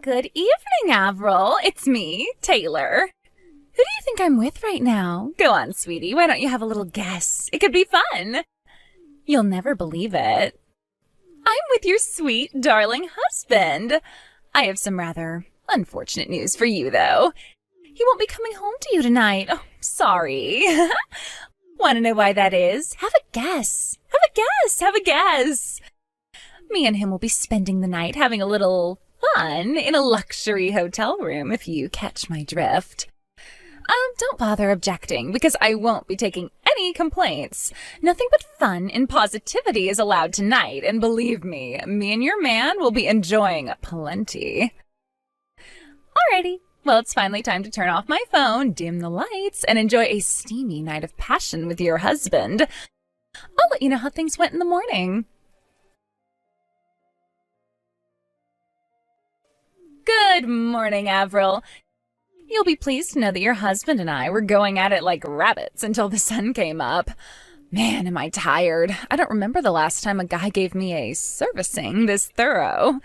Good evening, Avril. It's me, Taylor. Who do you think I'm with right now? Go on, sweetie. Why don't you have a little guess? It could be fun. You'll never believe it. I'm with your sweet, darling husband. I have some rather unfortunate news for you, though. He won't be coming home to you tonight. Oh, sorry. Want to know why that is? Have a guess. Have a guess. Have a guess. Me and him will be spending the night having a little fun in a luxury hotel room, if you catch my drift. Don't bother objecting, because I won't be taking any complaints. Nothing but fun and positivity is allowed tonight, and believe me and your man will be enjoying plenty. Alrighty, well, it's finally time to turn off my phone, dim the lights, and enjoy a steamy night of passion with your husband. I'll let you know how things went in the morning. Good morning, Avril. You'll be pleased to know that your husband and I were going at it like rabbits until the sun came up. Man, am I tired. I don't remember the last time a guy gave me a servicing this thorough.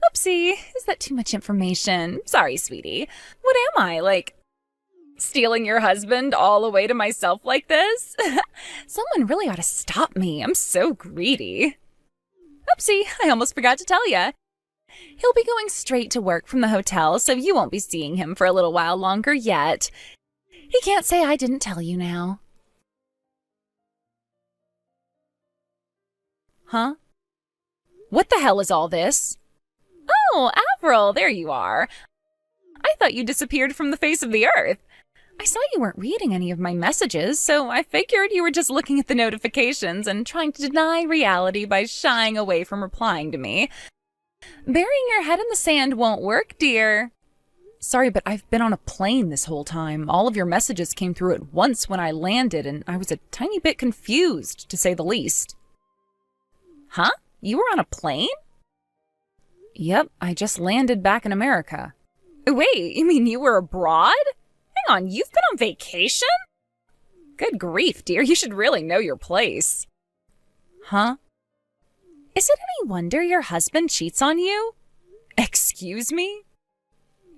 Oopsie, is that too much information? Sorry, sweetie. What am I, like, stealing your husband all the way to myself like this? Someone really ought to stop me. I'm so greedy. Oopsie, I almost forgot to tell ya. He'll be going straight to work from the hotel, so you won't be seeing him for a little while longer yet. He can't say I didn't tell you now. Huh? What the hell is all this? Oh, Avril, there you are. I thought you disappeared from the face of the earth. I saw you weren't reading any of my messages, so I figured you were just looking at the notifications and trying to deny reality by shying away from replying to me. Burying your head in the sand won't work, dear. Sorry, but I've been on a plane this whole time. All of your messages came through at once when I landed, and I was a tiny bit confused, to say the least. Huh? You were on a plane? Yep, I just landed back in America. Wait, you mean you were abroad? Hang on, you've been on vacation? Good grief, dear, you should really know your place. Huh? Is it any wonder your husband cheats on you? Excuse me?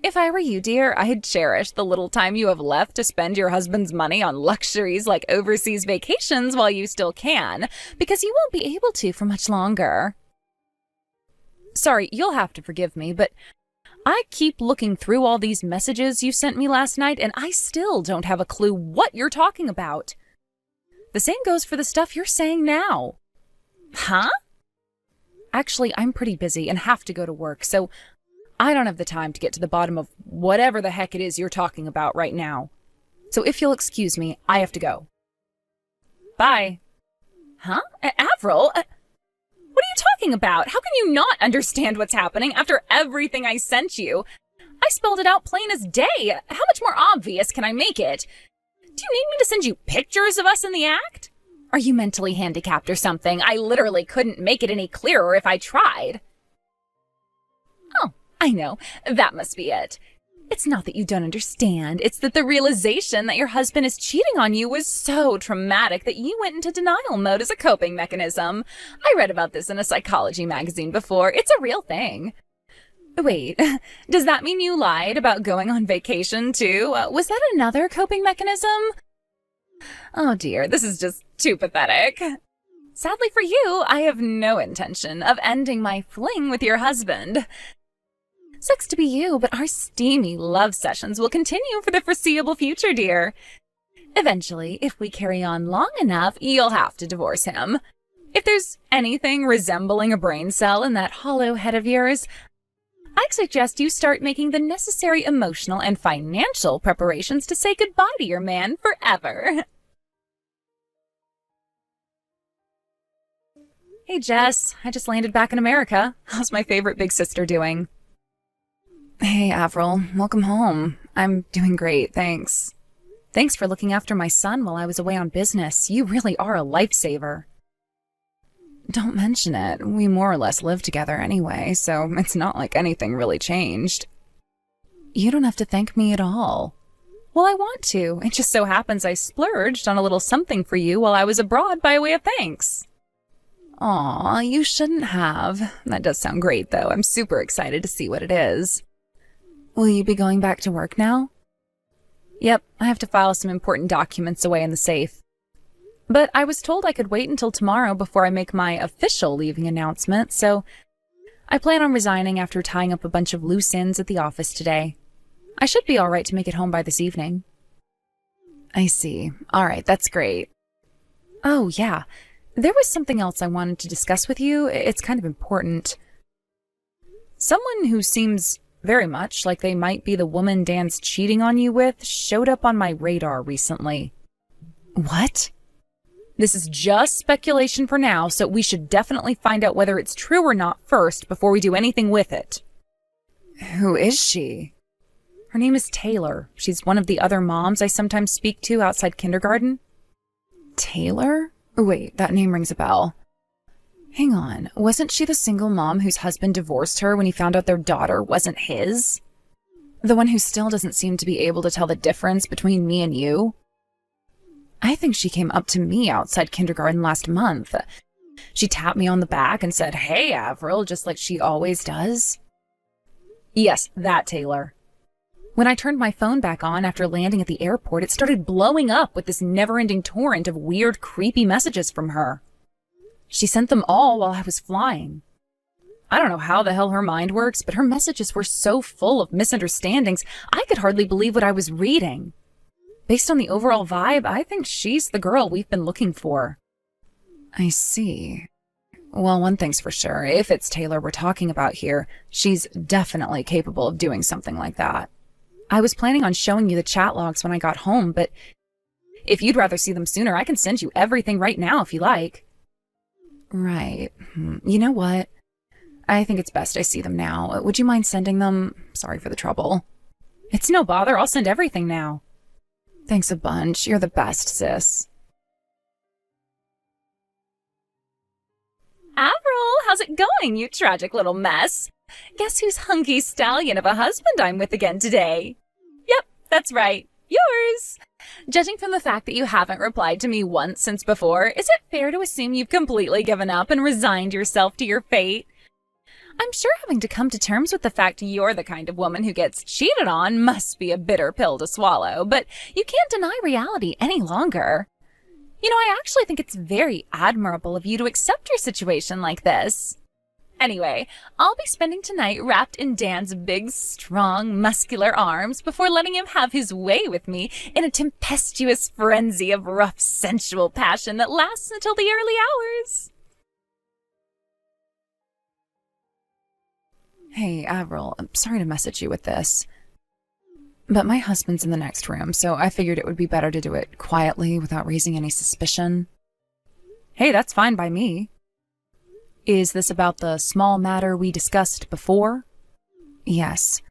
If I were you, dear, I'd cherish the little time you have left to spend your husband's money on luxuries like overseas vacations while you still can, because you won't be able to for much longer. Sorry, you'll have to forgive me, but I keep looking through all these messages you sent me last night, and I still don't have a clue what you're talking about. The same goes for the stuff you're saying now. Huh? Actually, I'm pretty busy and have to go to work, so I don't have the time to get to the bottom of whatever the heck it is you're talking about right now. So if you'll excuse me, I have to go. Bye. Huh? Avril? What are you talking about? How can you not understand what's happening after everything I sent you? I spelled it out plain as day. How much more obvious can I make it? Do you need me to send you pictures of us in the act? Are you mentally handicapped or something? I literally couldn't make it any clearer if I tried. Oh, I know. That must be it. It's not that you don't understand. It's that the realization that your husband is cheating on you was so traumatic that you went into denial mode as a coping mechanism. I read about this in a psychology magazine before. It's a real thing. Wait, does that mean you lied about going on vacation too? Was that another coping mechanism? Oh dear, this is just too pathetic. Sadly for you, I have no intention of ending my fling with your husband. Sucks to be you, but our steamy love sessions will continue for the foreseeable future, dear. Eventually, if we carry on long enough, you'll have to divorce him. If there's anything resembling a brain cell in that hollow head of yours, I suggest you start making the necessary emotional and financial preparations to say goodbye to your man forever. Hey, Jess. I just landed back in America. How's my favorite big sister doing? Hey, Avril. Welcome home. I'm doing great, thanks. Thanks for looking after my son while I was away on business. You really are a lifesaver. Don't mention it. We more or less live together anyway, so it's not like anything really changed. You don't have to thank me at all. Well, I want to. It just so happens I splurged on a little something for you while I was abroad by way of thanks. Aw, you shouldn't have. That does sound great, though. I'm super excited to see what it is. Will you be going back to work now? Yep, I have to file some important documents away in the safe. But I was told I could wait until tomorrow before I make my official leaving announcement, so I plan on resigning after tying up a bunch of loose ends at the office today. I should be all right to make it home by this evening. I see. All right, that's great. Oh, yeah. There was something else I wanted to discuss with you. It's kind of important. Someone who seems very much like they might be the woman Dan's cheating on you with showed up on my radar recently. What? This is just speculation for now, so we should definitely find out whether it's true or not first before we do anything with it. Who is she? Her name is Taylor. She's one of the other moms I sometimes speak to outside kindergarten. Taylor? Wait, that name rings a bell. Hang on, wasn't she the single mom whose husband divorced her when he found out their daughter wasn't his? The one who still doesn't seem to be able to tell the difference between me and you? I think she came up to me outside kindergarten last month. She tapped me on the back and said, "Hey, Avril," just like she always does. Yes, that Taylor. When I turned my phone back on after landing at the airport, it started blowing up with this never-ending torrent of weird, creepy messages from her. She sent them all while I was flying. I don't know how the hell her mind works, but her messages were so full of misunderstandings, I could hardly believe what I was reading. Based on the overall vibe, I think she's the girl we've been looking for. I see. Well, one thing's for sure. If it's Taylor we're talking about here, she's definitely capable of doing something like that. I was planning on showing you the chat logs when I got home, but if you'd rather see them sooner, I can send you everything right now if you like. Right. You know what? I think it's best I see them now. Would you mind sending them? Sorry for the trouble. It's no bother. I'll send everything now. Thanks a bunch. You're the best, sis. Avril, how's it going, you tragic little mess? Guess whose hunky stallion of a husband I'm with again today? Yep, that's right. Yours. Judging from the fact that you haven't replied to me once since before, is it fair to assume you've completely given up and resigned yourself to your fate? I'm sure having to come to terms with the fact you're the kind of woman who gets cheated on must be a bitter pill to swallow, but you can't deny reality any longer. You know, I actually think it's very admirable of you to accept your situation like this. Anyway, I'll be spending tonight wrapped in Dan's big, strong, muscular arms before letting him have his way with me in a tempestuous frenzy of rough, sensual passion that lasts until the early hours. Hey, Avril, I'm sorry to message you with this, but my husband's in the next room, so I figured it would be better to do it quietly without raising any suspicion. Hey, that's fine by me. Is this about the small matter we discussed before? Yes.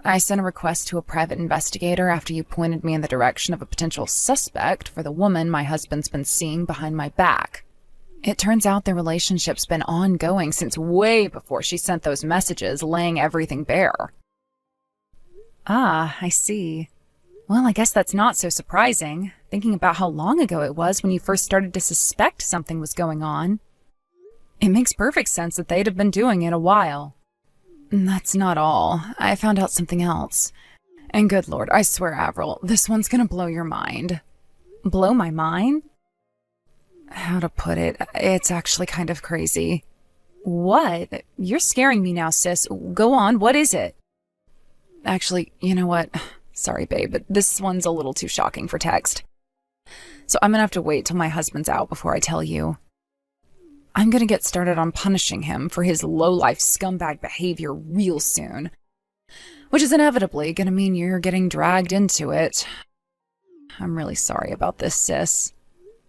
I sent a request to a private investigator after you pointed me in the direction of a potential suspect for the woman my husband's been seeing behind my back. It turns out their relationship's been ongoing since way before she sent those messages laying everything bare. Ah, I see. Well, I guess that's not so surprising, thinking about how long ago it was when you first started to suspect something was going on. It makes perfect sense that they'd have been doing it a while. That's not all. I found out something else. And good Lord, I swear, Avril, this one's gonna blow your mind. Blow my mind? How to put it? It's actually kind of crazy. What? You're scaring me now, sis. Go on, what is it? Actually, you know what? Sorry, babe, but this one's a little too shocking for text. So I'm gonna have to wait till my husband's out before I tell you. I'm gonna get started on punishing him for his low-life scumbag behavior real soon. Which is inevitably gonna mean you're getting dragged into it. I'm really sorry about this, sis.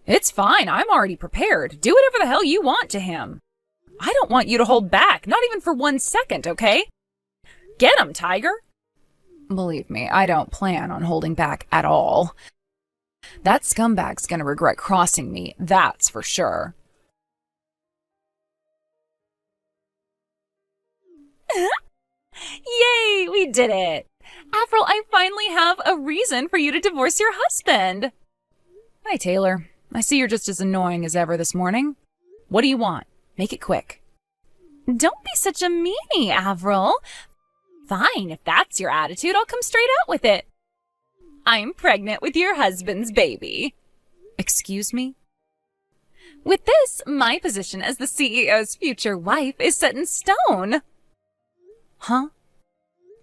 It's fine, I'm already prepared. Do whatever the hell you want to him. I don't want you to hold back, not even for 1 second, okay? Get him, Tiger! Believe me, I don't plan on holding back at all. That scumbag's gonna regret crossing me, that's for sure. Yay, we did it! Avril, I finally have a reason for you to divorce your husband. Hi, Taylor. I see you're just as annoying as ever this morning. What do you want? Make it quick. Don't be such a meanie, Avril. Fine, if that's your attitude, I'll come straight out with it. I'm pregnant with your husband's baby. Excuse me? With this, my position as the CEO's future wife is set in stone. Huh?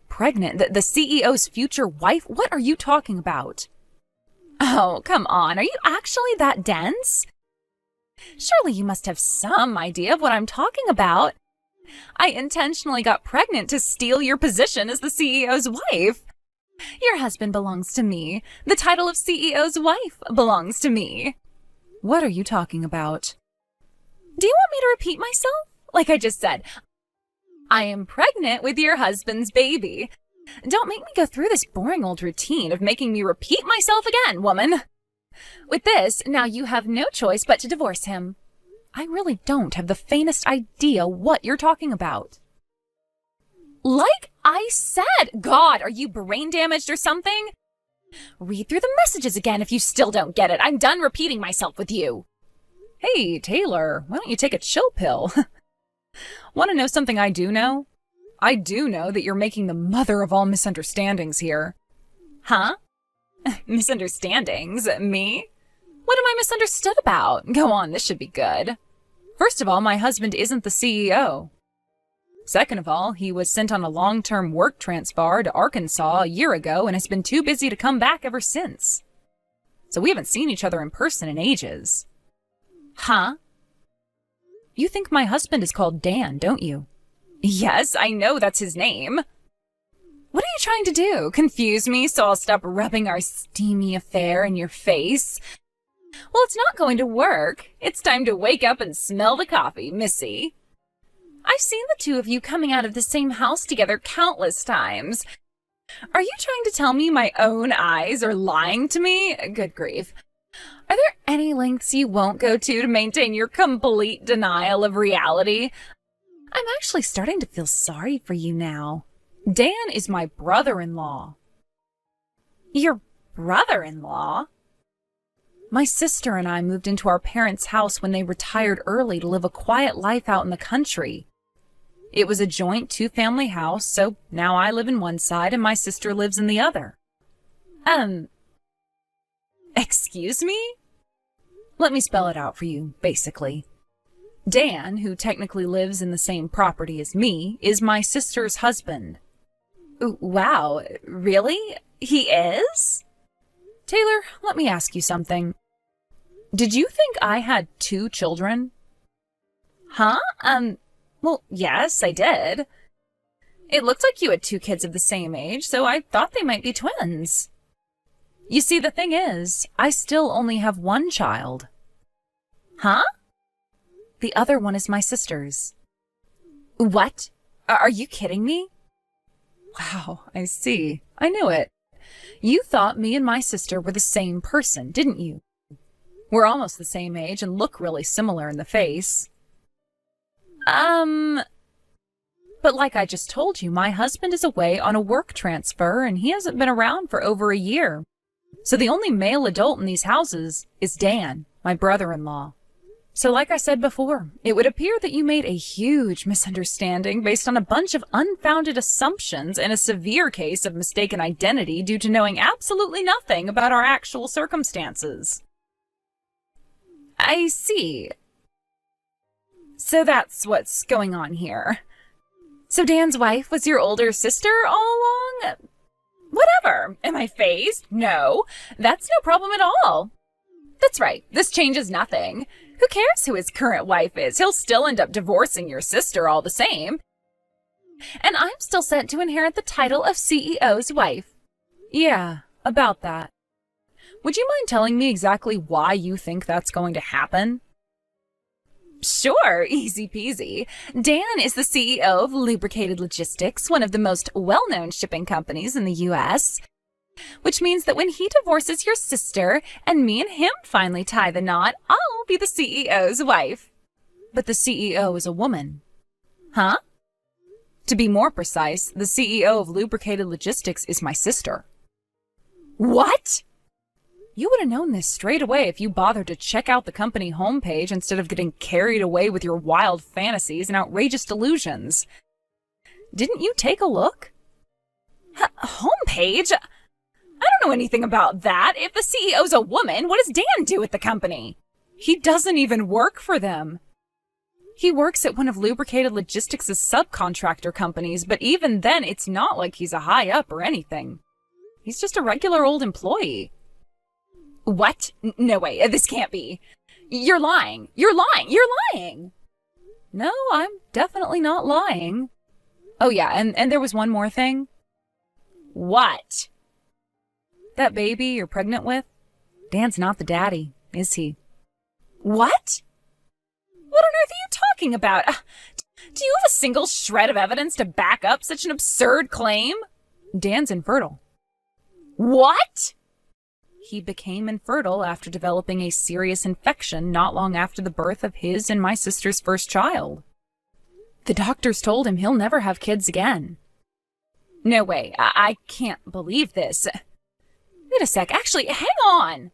Pregnant? The CEO's future wife? What are you talking about? Oh, come on. Are you actually that dense? Surely you must have some idea of what I'm talking about. I intentionally got pregnant to steal your position as the CEO's wife. Your husband belongs to me. The title of CEO's wife belongs to me. What are you talking about? Do you want me to repeat myself? Like I just said, I am pregnant with your husband's baby. Don't make me go through this boring old routine of making me repeat myself again, woman. With this, now you have no choice but to divorce him. I really don't have the faintest idea what you're talking about. Like I said, God, are you brain damaged or something? Read through the messages again if you still don't get it. I'm done repeating myself with you. Hey, Taylor, why don't you take a chill pill? Want to know something I do know? I do know that you're making the mother of all misunderstandings here. Huh? Misunderstandings? Me? What am I misunderstood about? Go on, this should be good. First of all, my husband isn't the CEO. Second of all, he was sent on a long-term work transfer to Arkansas a year ago and has been too busy to come back ever since. So we haven't seen each other in person in ages. Huh? You think my husband is called Dan, don't you? Yes, I know that's his name. What are you trying to do? Confuse me so I'll stop rubbing our steamy affair in your face? Well, it's not going to work. It's time to wake up and smell the coffee, Missy. I've seen the two of you coming out of the same house together countless times. Are you trying to tell me my own eyes are lying to me? Good grief. Are there any lengths you won't go to maintain your complete denial of reality? I'm actually starting to feel sorry for you now. Dan is my brother-in-law. Your brother-in-law? My sister and I moved into our parents' house when they retired early to live a quiet life out in the country. It was a joint two-family house, so now I live in one side and my sister lives in the other. Excuse me? Let me spell it out for you, basically. Dan, who technically lives in the same property as me, is my sister's husband. Wow, really? He is? Taylor, let me ask you something. Did you think I had 2 children? Huh? Well, yes, I did. It looked like you had 2 kids of the same age, so I thought they might be twins. You see, the thing is, I still only have 1 child. Huh? The other one is my sister's. What? Are you kidding me? Wow, I see. I knew it. You thought me and my sister were the same person, didn't you? We're almost the same age and look really similar in the face. But like I just told you, my husband is away on a work transfer and he hasn't been around for over a year. So the only male adult in these houses is Dan, my brother-in-law. So like I said before, it would appear that you made a huge misunderstanding based on a bunch of unfounded assumptions and a severe case of mistaken identity due to knowing absolutely nothing about our actual circumstances. I see. So that's what's going on here. So Dan's wife was your older sister all along? Whatever. Am I phased? No. That's no problem at all. That's right. This changes nothing. Who cares who his current wife is? He'll still end up divorcing your sister all the same. And I'm still set to inherit the title of CEO's wife. Yeah, about that. Would you mind telling me exactly why you think that's going to happen? Sure, easy peasy. Dan is the CEO of Lubricated Logistics, one of the most well-known shipping companies in the U.S., which means that when he divorces your sister and me and him finally tie the knot, I'll be the CEO's wife. But the CEO is a woman. Huh? To be more precise, the CEO of Lubricated Logistics is my sister. What? You would have known this straight away if you bothered to check out the company homepage instead of getting carried away with your wild fantasies and outrageous delusions. Didn't you take a look? Homepage? I don't know anything about that. If the CEO's a woman, what does Dan do at the company? He doesn't even work for them. He works at one of Lubricated Logistics' subcontractor companies, but even then, it's not like he's a high-up or anything. He's just a regular old employee. What? No way, this can't be. You're lying. You're lying. You're lying. No, I'm definitely not lying. Oh yeah, and there was one more thing. What? That baby you're pregnant with? Dan's not the daddy, is he? What? What on earth are you talking about? Do you have a single shred of evidence to back up such an absurd claim? Dan's infertile. What? He became infertile after developing a serious infection not long after the birth of his and my sister's first child. The doctors told him he'll never have kids again. No way, I can't believe this. Wait a sec, actually, hang on.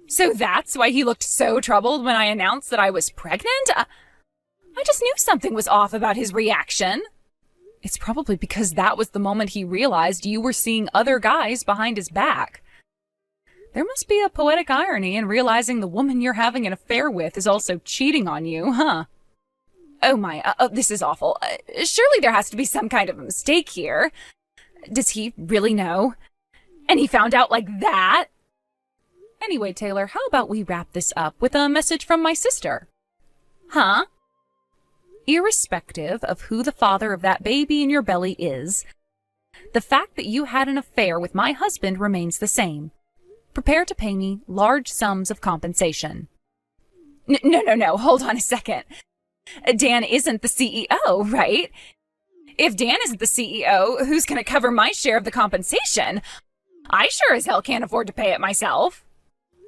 So that's why he looked so troubled when I announced that I was pregnant? I just knew something was off about his reaction. It's probably because that was the moment he realized you were seeing other guys behind his back. There must be a poetic irony in realizing the woman you're having an affair with is also cheating on you, huh? Oh my, this is awful. Surely there has to be some kind of a mistake here. Does he really know? And he found out like that? Anyway, Taylor, how about we wrap this up with a message from my sister? Huh? Irrespective of who the father of that baby in your belly is, the fact that you had an affair with my husband remains the same. Prepare to pay me large sums of compensation. No, hold on a second. Dan isn't the CEO, right? If Dan isn't the CEO, who's going to cover my share of the compensation? I sure as hell can't afford to pay it myself.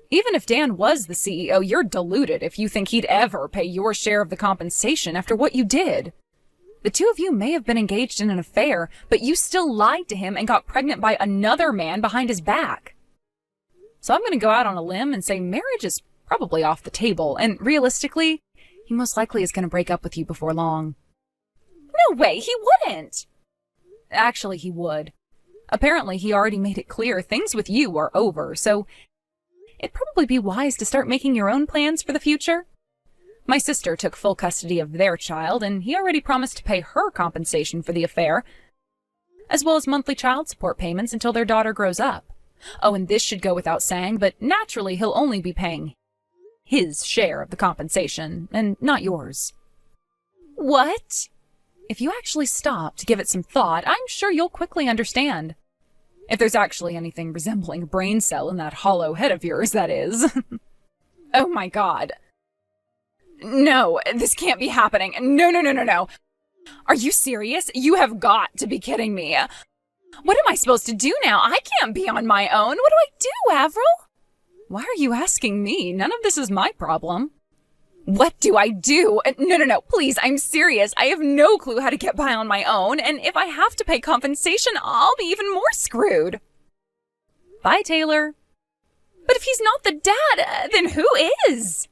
Even if Dan was the CEO, you're deluded if you think he'd ever pay your share of the compensation after what you did. The two of you may have been engaged in an affair, but you still lied to him and got pregnant by another man behind his back. So I'm going to go out on a limb and say marriage is probably off the table, and realistically, he most likely is going to break up with you before long. No way, he wouldn't! Actually, he would. Apparently, he already made it clear things with you are over, so it'd probably be wise to start making your own plans for the future. My sister took full custody of their child, and he already promised to pay her compensation for the affair, as well as monthly child support payments until their daughter grows up. Oh, and this should go without saying, but naturally he'll only be paying his share of the compensation, and not yours. What? If you actually stop to give it some thought, I'm sure you'll quickly understand. If there's actually anything resembling a brain cell in that hollow head of yours, that is. Oh my god. No, this can't be happening. No. Are you serious? You have got to be kidding me. What am I supposed to do now? I can't be on my own. What do I do, Avril? Why are you asking me? None of this is my problem. What do I do? No, please, I'm serious. I have no clue how to get by on my own, and if I have to pay compensation, I'll be even more screwed. Bye, Taylor. But if he's not the dad, then who is?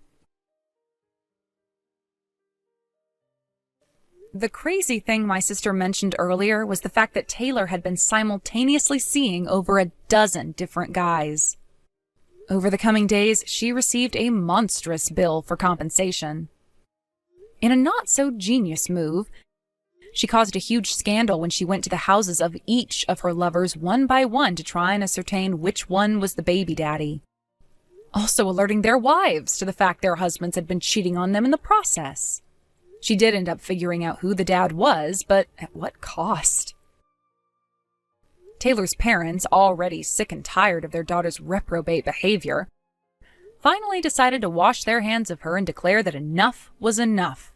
The crazy thing my sister mentioned earlier was the fact that Taylor had been simultaneously seeing over a dozen different guys. Over the coming days, she received a monstrous bill for compensation. In a not-so-genius move, she caused a huge scandal when she went to the houses of each of her lovers one by one to try and ascertain which one was the baby daddy, also alerting their wives to the fact their husbands had been cheating on them in the process. She did end up figuring out who the dad was, but at what cost? Taylor's parents, already sick and tired of their daughter's reprobate behavior, finally decided to wash their hands of her and declare that enough was enough.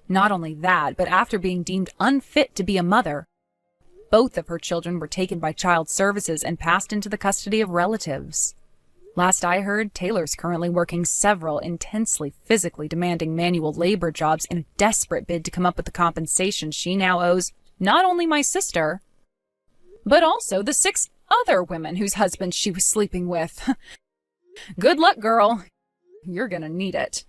Not only that, but after being deemed unfit to be a mother, both of her children were taken by child services and passed into the custody of relatives. Last I heard, Taylor's currently working several intensely physically demanding manual labor jobs in a desperate bid to come up with the compensation she now owes not only my sister, but also the 6 other women whose husbands she was sleeping with. Good luck, girl. You're gonna need it.